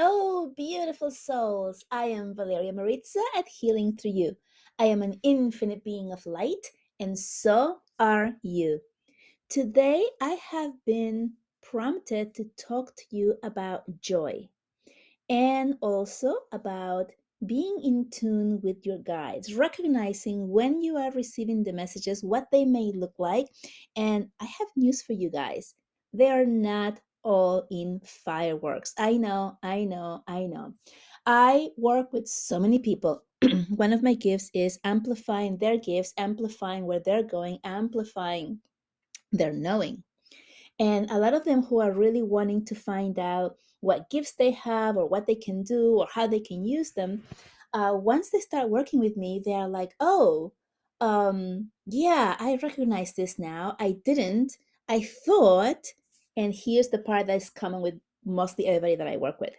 Hello, beautiful souls. I am Valeria Maritza at Healing Through You. I am an infinite being of light, and so are you. Today, I have been prompted to talk to you about joy and also about being in tune with your guides, recognizing when you are receiving the messages, what they may look like. And I have news for you guys. They are not all in fireworks. I know, I know, I know. I work with so many people. One of my gifts is amplifying their gifts, amplifying where they're going, amplifying their knowing. And a lot of them who are really wanting to find out what gifts they have or what they can do or how they can use them, once they start working with me, they are like, oh, yeah, I recognize this now. I didn't. I thought, and here's the part that's common with mostly everybody that I work with.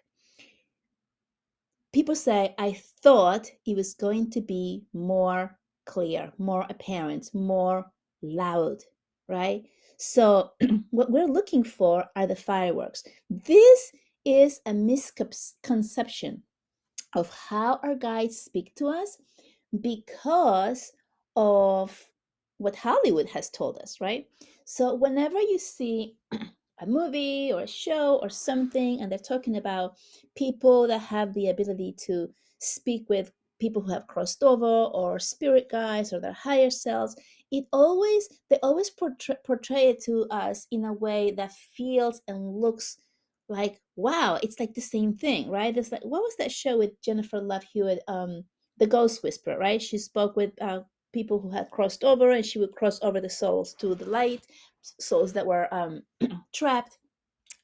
People say, I thought it was going to be more clear, more apparent, more loud, right? So, what we're looking for are the fireworks. This is a misconception of how our guides speak to us because of what Hollywood has told us, right? So, whenever you see a movie or a show or something, and they're talking about people that have the ability to speak with people who have crossed over or spirit guides or their higher selves, they always portray it to us in a way that feels and looks like, wow, it's like the same thing, right? It's like, what was that show with Jennifer Love Hewitt, The Ghost Whisperer, right? She spoke with people who had crossed over, and she would cross over the souls to the light, souls that were trapped.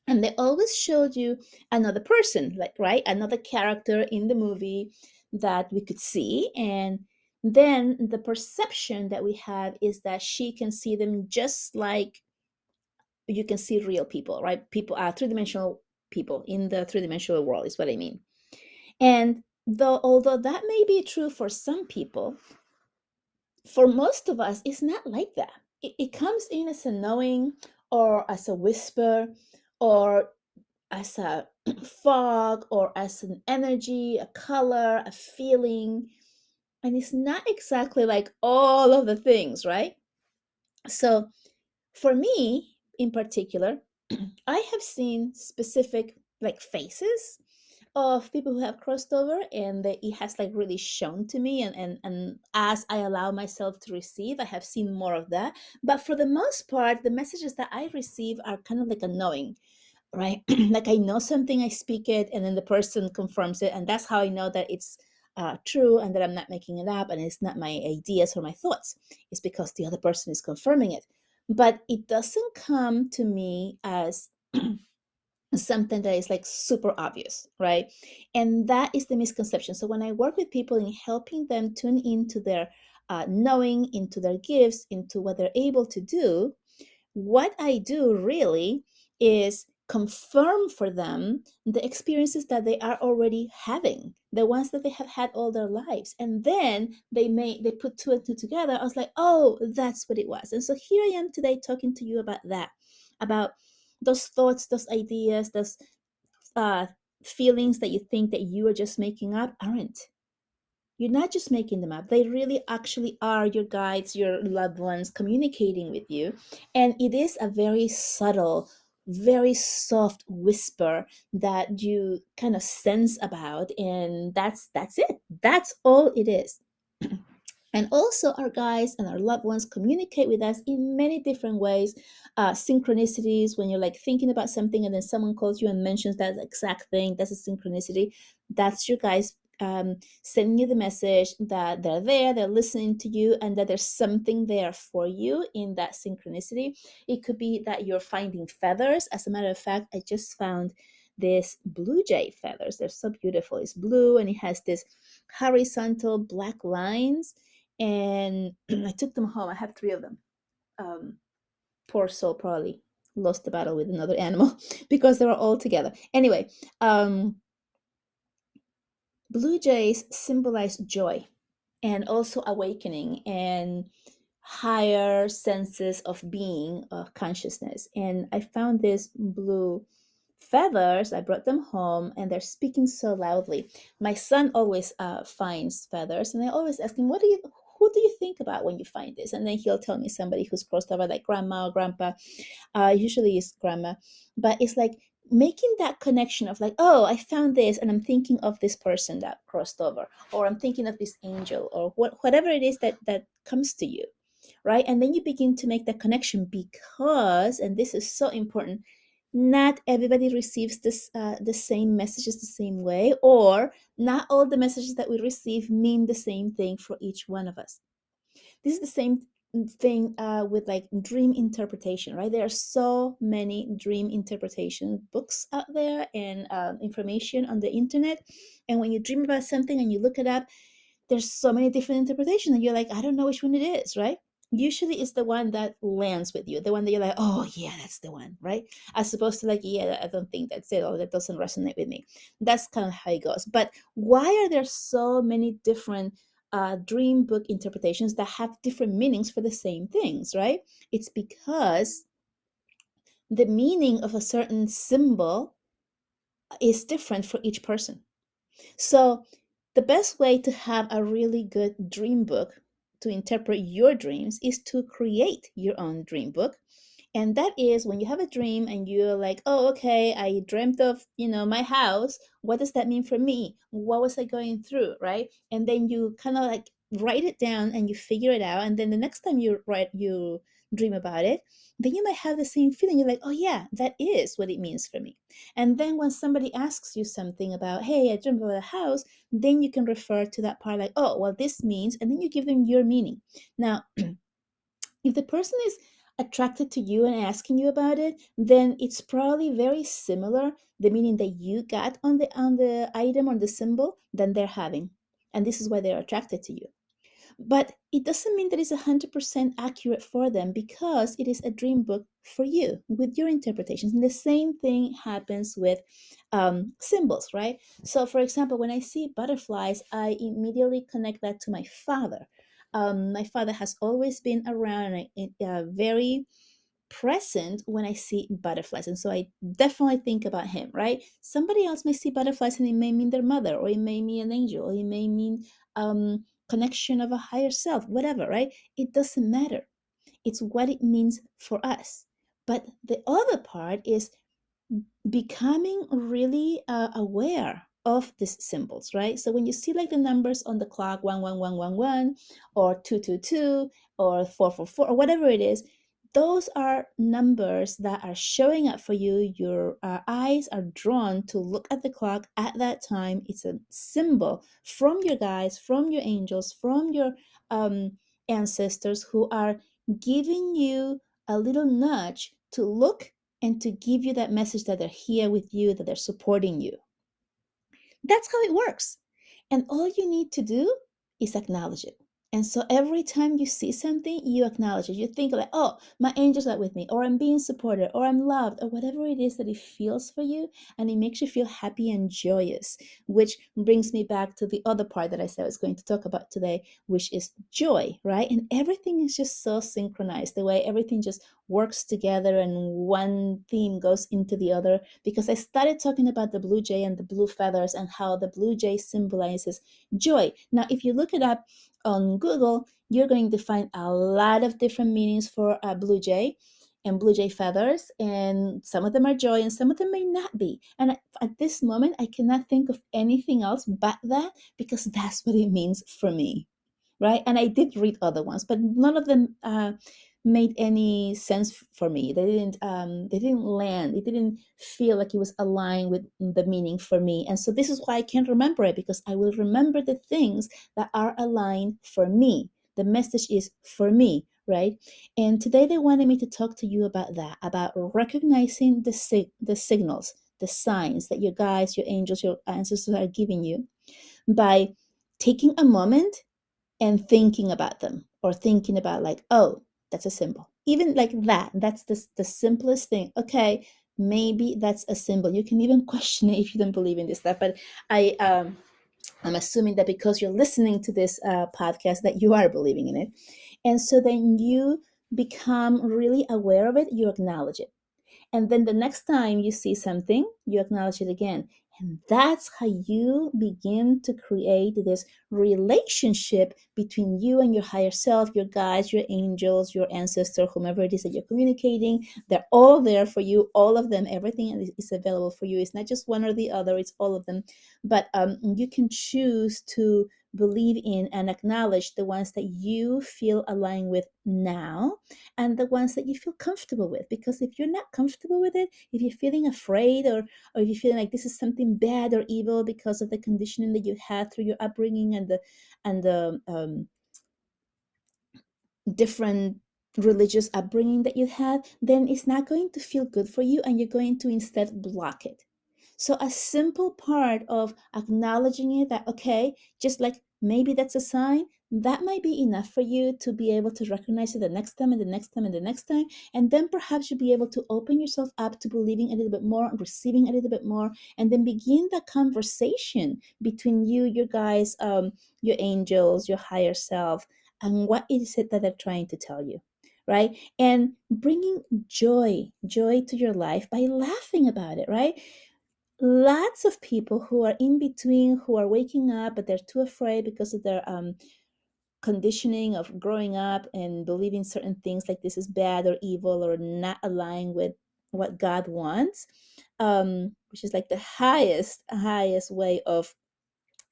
And they always showed you another person, like, right, another character in the movie that we could see. And then the perception that we have is that she can see them just like you can see real people, right? People are three-dimensional people in the three-dimensional world is what I mean. And though although that may be true for some people, for most of us it's not like that. It comes in as a knowing or as a whisper or as a fog or as an energy, a color, a feeling. And it's not exactly like all of the things, right? So for me in particular, I have seen specific like faces of people who have crossed over, and it has like really shown to me, and as I allow myself to receive, I have seen more of that. But for the most part, the messages that I receive are kind of like a knowing, right? Like I know something, I speak it, and then the person confirms it, and that's how I know that it's true and that I'm not making it up and it's not my ideas or my thoughts. It's because the other person is confirming it. But it doesn't come to me as something that is like super obvious, right? And that is the misconception. So when I work with people in helping them tune into their knowing, into their gifts, into what they're able to do, what I do really is confirm for them the experiences that they are already having, the ones that they have had all their lives. And then they put two and two together. I was like, oh, that's what it was. And so here I am today talking to you about that, about those thoughts, those ideas, those uh, feelings that you think that you are just making up aren't. You're not just making them up. They really actually are your guides, your loved ones communicating with you. And it is a very subtle, very soft whisper that you kind of sense about. And that's it. That's all it is. And also, our guides and our loved ones communicate with us in many different ways. Synchronicities, when you're like thinking about something and then someone calls you and mentions that exact thing, that's a synchronicity. That's your guys sending you the message that they're there, they're listening to you, and that there's something there for you in that synchronicity. It could be that you're finding feathers. As a matter of fact, I just found this blue jay feathers. They're so beautiful. It's blue and it has this horizontal black lines, and I took them home. I have three of them. Poor soul probably lost the battle with another animal because they were all together. Anyway, blue jays symbolize joy and also awakening and higher senses of being, of consciousness. And I found this blue feathers, I brought them home and they're speaking so loudly. My son always finds feathers, and I always ask him, who do you think about when you find this? And then he'll tell me somebody who's crossed over, like grandma or grandpa. Usually it's grandma, but it's like making that connection of like, oh, I found this and I'm thinking of this person that crossed over, or I'm thinking of this angel, or whatever it is that comes to you, right? And then you begin to make that connection because, and this is so important, not everybody receives the same messages the same way, or not all the messages that we receive mean the same thing for each one of us. This is the same thing with like dream interpretation, right? There are so many dream interpretation books out there and information on the internet. And when you dream about something and you look it up, there's so many different interpretations, and you're like, I don't know which one it is, right? Usually it's the one that lands with you, the one that you're like, oh yeah, that's the one, right? As opposed to like, yeah, I don't think that's it, or that doesn't resonate with me. That's kind of how it goes. But why are there so many different dream book interpretations that have different meanings for the same things, right? It's because the meaning of a certain symbol is different for each person. So the best way to have a really good dream book to interpret your dreams is to create your own dream book. And that is when you have a dream and you're like, oh, okay, I dreamt of, my house. What does that mean for me? What was I going through, right? And then you kind of like write it down and you figure it out. And then the next time you dream about it, then you might have the same feeling. You're like, oh yeah, that is what it means for me. And then when somebody asks you something about, hey, I dreamt about a house, then you can refer to that part like, oh, well, this means, and then you give them your meaning. Now, if the person is attracted to you and asking you about it, then it's probably very similar, the meaning that you got on the item or the symbol, than they're having. And this is why they're attracted to you. But it doesn't mean that it's 100% accurate for them, because it is a dream book for you with your interpretations. And the same thing happens with symbols, right? So, for example, when I see butterflies, I immediately connect that to my father. My father has always been around and very present when I see butterflies. And so I definitely think about him, right? Somebody else may see butterflies and it may mean their mother, or it may mean an angel, or it may mean connection of a higher self, whatever, right? It doesn't matter. It's what it means for us. But the other part is becoming really aware of these symbols, right? So when you see like the numbers on the clock, 11111, or 222, or 444, or whatever it is, those are numbers that are showing up for you. Your eyes are drawn to look at the clock at that time. It's a symbol from your guides, from your angels, from your um, ancestors, who are giving you a little nudge to look and to give you that message that they're here with you, that they're supporting you. That's how it works. And all you need to do is acknowledge it. And so every time you see something, you acknowledge it. You think like, oh, my angels are with me, or I'm being supported, or I'm loved, or whatever it is that it feels for you. And it makes you feel happy and joyous, which brings me back to the other part that I said I was going to talk about today, which is joy, right? And everything is just so synchronized, the way everything just works together and one theme goes into the other. Because I started talking about the blue jay and the blue feathers and how the blue jay symbolizes joy. Now, if you look it up on Google, you're going to find a lot of different meanings for a blue jay and blue jay feathers, and some of them are joy and some of them may not be. And at this moment, I cannot think of anything else but that, because that's what it means for me, right? And I did read other ones, but none of them made any sense for me. They didn't land. It didn't feel like it was aligned with the meaning for me. And so this is why I can't remember it, because I will remember the things that are aligned for me. The message is for me, right? And today they wanted me to talk to you about that, about recognizing the signals, the signs that your guides, your angels, your ancestors are giving you, by taking a moment and thinking about them, or thinking about like, oh, that's a symbol. Even like that, that's the simplest thing. Okay, maybe that's a symbol. You can even question it if you don't believe in this stuff. But I'm assuming that because you're listening to this podcast, that you are believing in it. And so then you become really aware of it, you acknowledge it. And then the next time you see something, you acknowledge it again. And that's how you begin to create this relationship between you and your higher self, your guides, your angels, your ancestor, whomever it is that you're communicating. They're all there for you, all of them. Everything is available for you. It's not just one or the other, it's all of them. But you can choose to believe in and acknowledge the ones that you feel aligned with now and the ones that you feel comfortable with. Because if you're not comfortable with it, if you're feeling afraid, or if you feel like this is something bad or evil because of the conditioning that you had through your upbringing and the different religious upbringing that you had, then it's not going to feel good for you, and you're going to instead block it. So a simple part of acknowledging it, that okay, just like maybe that's a sign, that might be enough for you to be able to recognize it the next time and the next time and the next time. And then perhaps you'll be able to open yourself up to believing a little bit more, receiving a little bit more, and then begin the conversation between you, your guys, your angels, your higher self, and what is it that they're trying to tell you, right? And bringing joy to your life by laughing about it, right? Lots of people who are in between, who are waking up but they're too afraid because of their conditioning of growing up and believing certain things like this is bad or evil or not aligned with what God wants, which is like the highest way of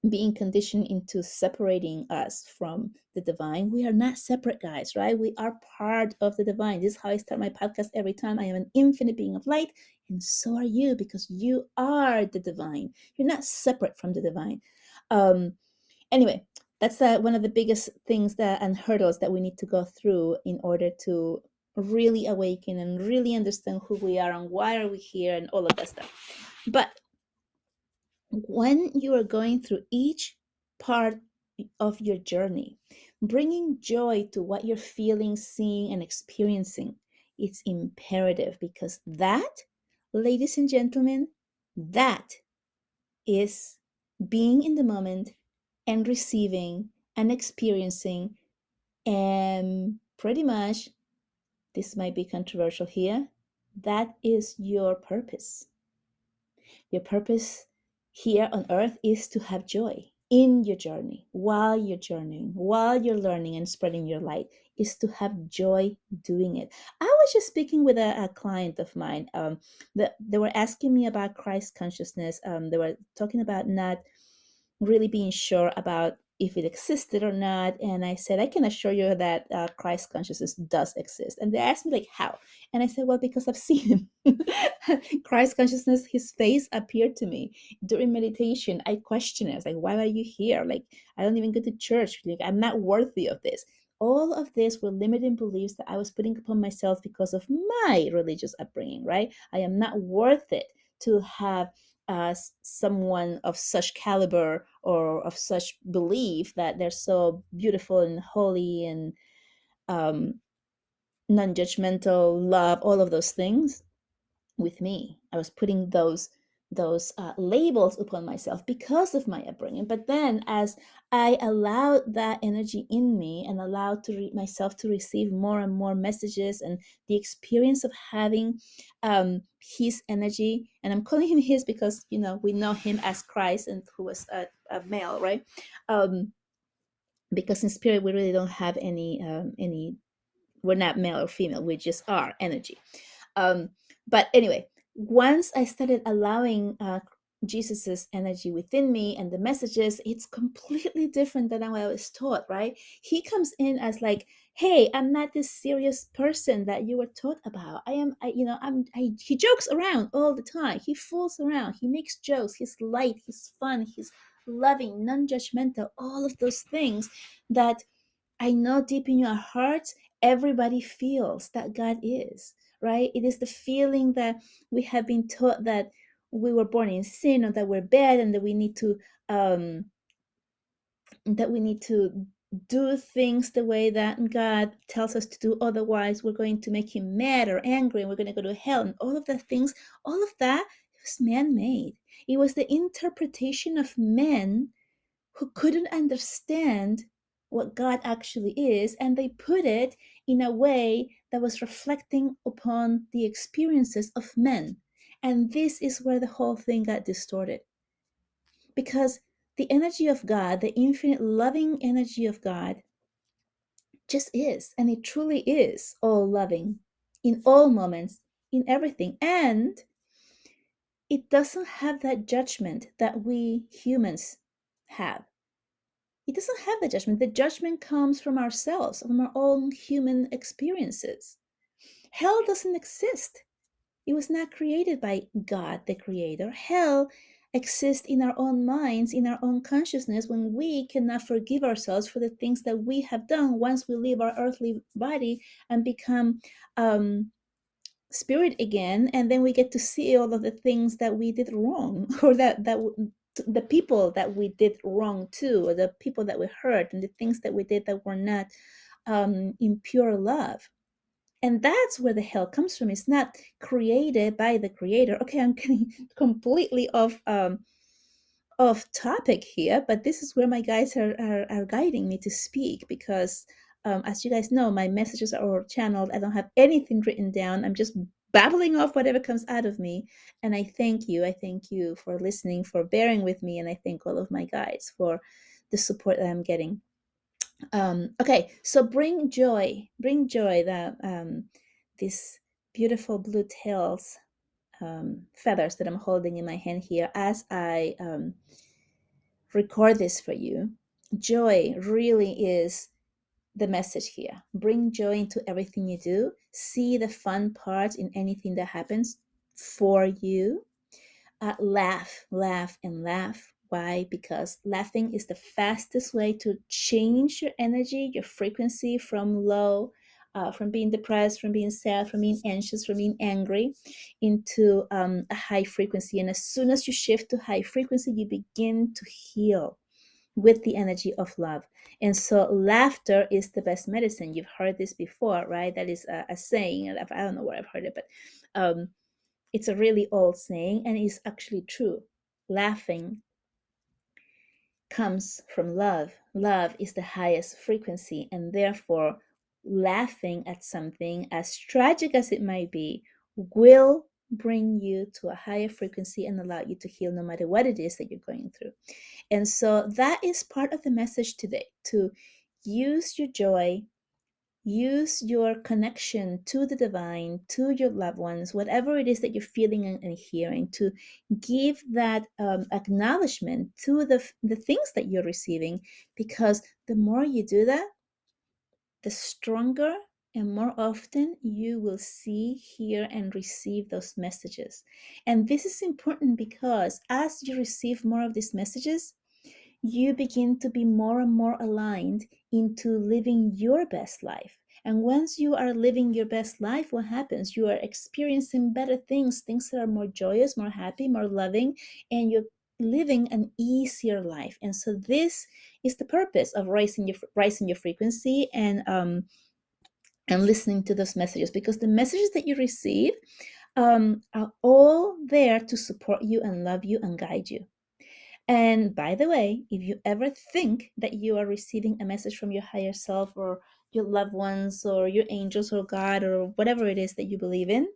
being conditioned into separating us from the divine. We are not separate, guys, right? We are part of the divine. This is how I start my podcast every time. I am an infinite being of light, and so are you, because you are the divine. You're not separate from the divine. Um, anyway, that's one of the biggest things that and hurdles that we need to go through in order to really awaken and really understand who we are and why are we here and all of that stuff. But when you are going through each part of your journey, bringing joy to what you're feeling, seeing, and experiencing, it's imperative, because that, ladies and gentlemen, that is being in the moment and receiving and experiencing. And pretty much, this might be controversial here, that is your purpose. Your purpose here on earth is to have joy in your journey, while you're journeying, while you're learning and spreading your light, is to have joy doing it. I was just speaking with a client of mine. They were asking me about Christ consciousness. They were talking about not really being sure about if it existed or not. And I said, I can assure you that Christ consciousness does exist. And they asked me, like, how? And I said, well, because I've seen him. Christ consciousness, his face appeared to me during meditation. I questioned it. I was like, why are you here? Like, I don't even go to church. Like, I'm not worthy of this. All of this were limiting beliefs that I was putting upon myself because of my religious upbringing, right? I am not worth it to have someone of such caliber or of such belief that they're so beautiful and holy and um, non-judgmental, love, all of those things with me. I was putting those labels upon myself because of my upbringing. But then, as I allowed that energy in me and allowed to myself to receive more and more messages, and the experience of having his energy, and I'm calling him his because we know him as Christ, and who was a male, right? Um, because in spirit we really don't have any. We're not male or female. We just are energy. um, but anyway, once I started allowing Jesus's energy within me and the messages, it's completely different than how I was taught, right? He comes in as like, hey, I'm not this serious person that you were taught about. He jokes around all the time. He fools around. He makes jokes. He's light. He's fun. He's loving, non-judgmental, all of those things that I know deep in your hearts, everybody feels that God is, right? It is the feeling that we have been taught that we were born in sin, or that we're bad, and um, that we need to do things the way that God tells us to do. Otherwise, we're going to make him mad or angry, and we're going to go to hell. And all of the things, all of that was man-made. It was the interpretation of men who couldn't understand what God actually is, and they put it in a way that was reflecting upon the experiences of men. And this is where the whole thing got distorted. Because the energy of God, the infinite loving energy of God, just is, and it truly is all loving in all moments, in everything. And it doesn't have that judgment that we humans have. It doesn't have the judgment. The judgment comes from ourselves, from our own human experiences. Hell doesn't exist. It was not created by God, the Creator. Hell exists in our own minds, in our own consciousness, when we cannot forgive ourselves for the things that we have done once we leave our earthly body and become spirit again, and then we get to see all of the things that we did wrong, or that the people that we did wrong to, or the people that we hurt, and the things that we did that were not in pure love. And that's where the hell comes from. It's not created by the Creator. Okay, I'm getting completely off topic here, but this is where my guides are guiding me to speak, because as you guys know, my messages are all channeled. I don't have anything written down. I'm just babbling off whatever comes out of me. And I thank you. I thank you for listening, for bearing with me. And I thank all of my guides for the support that I'm getting. Okay, so bring joy, that these beautiful blue tails, feathers that I'm holding in my hand here as I record this for you. Joy really is the message here. Bring joy into everything you do. See the fun parts in anything that happens for you. Laugh, laugh, and laugh. Why? Because laughing is the fastest way to change your energy, your frequency from low, from being depressed, from being sad, from being anxious, from being angry, into a high frequency. And as soon as you shift to high frequency, you begin to heal with the energy of love. And so laughter is the best medicine. You've heard this before, right? That is a saying. I don't know where I've heard it, but it's a really old saying, and it's actually true. Laughing comes from love. Love is the highest frequency, and therefore, laughing at something, as tragic as it might be, will bring you to a higher frequency and allow you to heal no matter what it is that you're going through. And so that is part of the message today, to use your joy, use your connection to the divine, to your loved ones, whatever it is that you're feeling and hearing, to give that acknowledgement to the things that you're receiving, because the more you do that, the stronger and more often you will see, hear, and receive those messages. And this is important because as you receive more of these messages, you begin to be more and more aligned into living your best life. And once you are living your best life, what happens? You are experiencing better things, things that are more joyous, more happy, more loving, and you're living an easier life. And so this is the purpose of raising your frequency and listening to those messages, because the messages that you receive are all there to support you and love you and guide you. And by the way, if you ever think that you are receiving a message from your higher self, or your loved ones, or your angels, or God, or whatever it is that you believe in,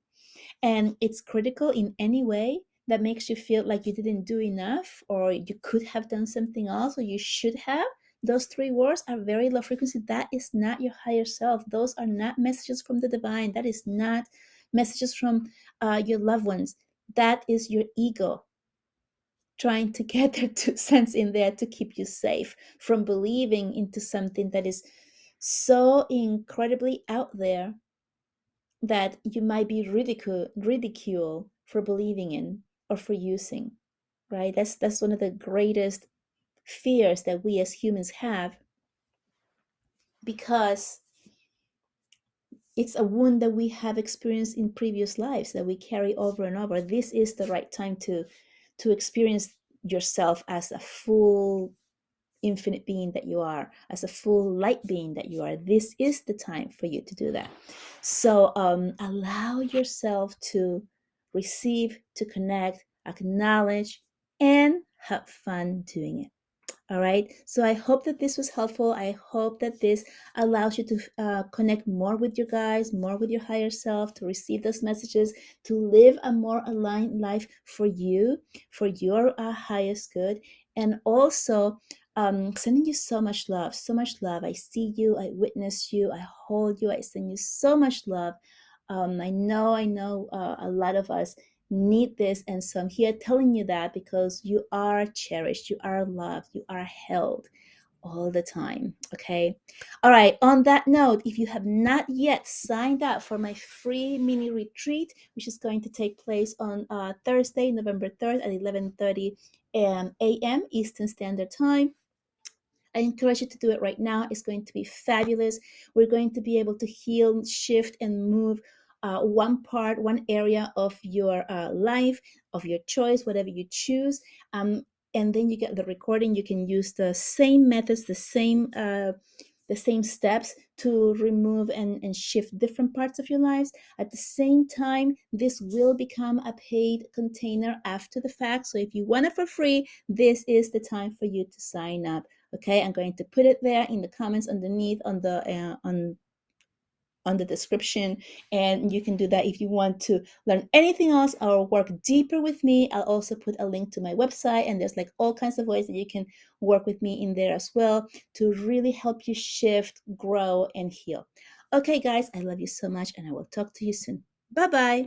and it's critical in any way that makes you feel like you didn't do enough, or you could have done something else, or you should have, those three words are very low frequency. That is not your higher self. Those are not messages from the divine. That is not messages from your loved ones. That is your ego trying to get their 2 cents in there to keep you safe from believing into something that is so incredibly out there that you might be ridicule for believing in or for using, right? That's one of the greatest fears that we as humans have, because it's a wound that we have experienced in previous lives that we carry over and over. This is the right time to experience yourself as a full infinite being that you are, as a full light being that you are. This is the time for you to do that. So allow yourself to receive, to connect, acknowledge, and have fun doing it. All right. So I hope that this was helpful. I hope that this allows you to connect more with your guys, more with your higher self, to receive those messages, to live a more aligned life for you, for your highest good. And also, sending you so much love, so much love. I see you, I witness you, I hold you, I send you so much love. I know, a lot of us need this, and so I'm here telling you that because you are cherished, you are loved, you are held all the time. Okay. All right. On that note, if you have not yet signed up for my free mini retreat, which is going to take place on Thursday, November 3rd at 11:30 a.m. Eastern Standard Time, I encourage you to do it right now. It's going to be fabulous. We're going to be able to heal, shift, and move one part, one area of your life, of your choice, whatever you choose. And then you get the recording. You can use the same methods, the same steps to remove and shift different parts of your lives. At the same time, this will become a paid container after the fact. So if you want it for free, this is the time for you to sign up. Okay, I'm going to put it there in the comments underneath on the description, and you can do that if you want to learn anything else or work deeper with me. I'll also put a link to my website, and there's like all kinds of ways that you can work with me in there as well to really help you shift, grow, and heal. Okay, guys, I love you so much, and I will talk to you soon. Bye bye.